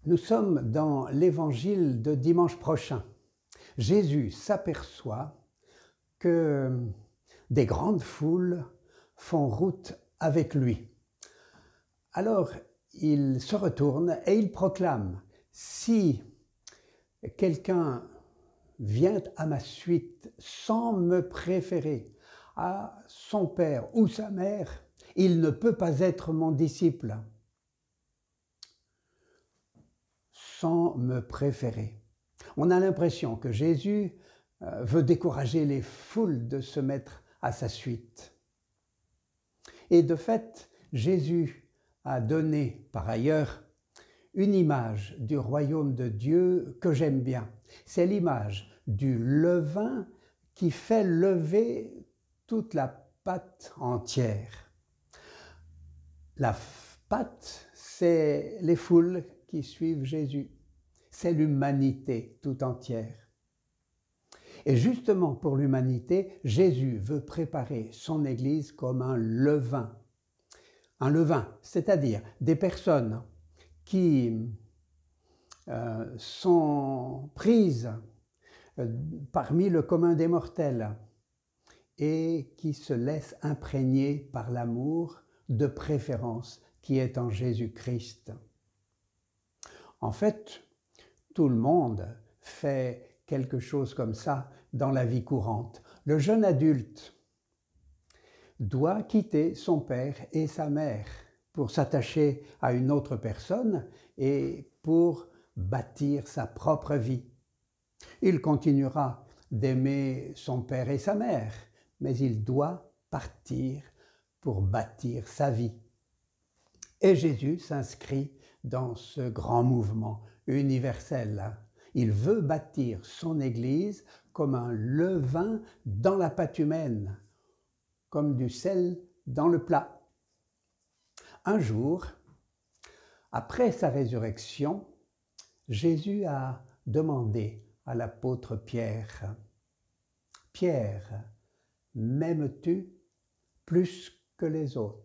Nous sommes dans l'évangile de dimanche prochain. Jésus s'aperçoit que des grandes foules font route avec lui. Alors, il se retourne et il proclame: si quelqu'un vient à ma suite sans me préférer à son père ou sa mère, il ne peut pas être mon disciple. Sans me préférer. On a l'impression que Jésus veut décourager les foules de se mettre à sa suite. Et de fait, Jésus a donné par ailleurs une image du royaume de Dieu que j'aime bien. C'est l'image du levain qui fait lever toute la pâte entière. La pâte, c'est les foules qui suivent Jésus. C'est l'humanité tout entière. Et justement pour l'humanité, Jésus veut préparer son Église comme un levain. Un levain, c'est-à-dire des personnes qui sont prises parmi le commun des mortels et qui se laissent imprégner par l'amour de préférence qui est en Jésus-Christ. En fait, tout le monde fait quelque chose comme ça dans la vie courante. Le jeune adulte doit quitter son père et sa mère pour s'attacher à une autre personne et pour bâtir sa propre vie. Il continuera d'aimer son père et sa mère, mais il doit partir pour bâtir sa vie. Et Jésus s'inscrit dans ce grand mouvement universel. Il veut bâtir son Église comme un levain dans la pâte humaine, comme du sel dans le plat. Un jour, après sa résurrection, Jésus a demandé à l'apôtre Pierre: « Pierre, m'aimes-tu plus que les autres ?»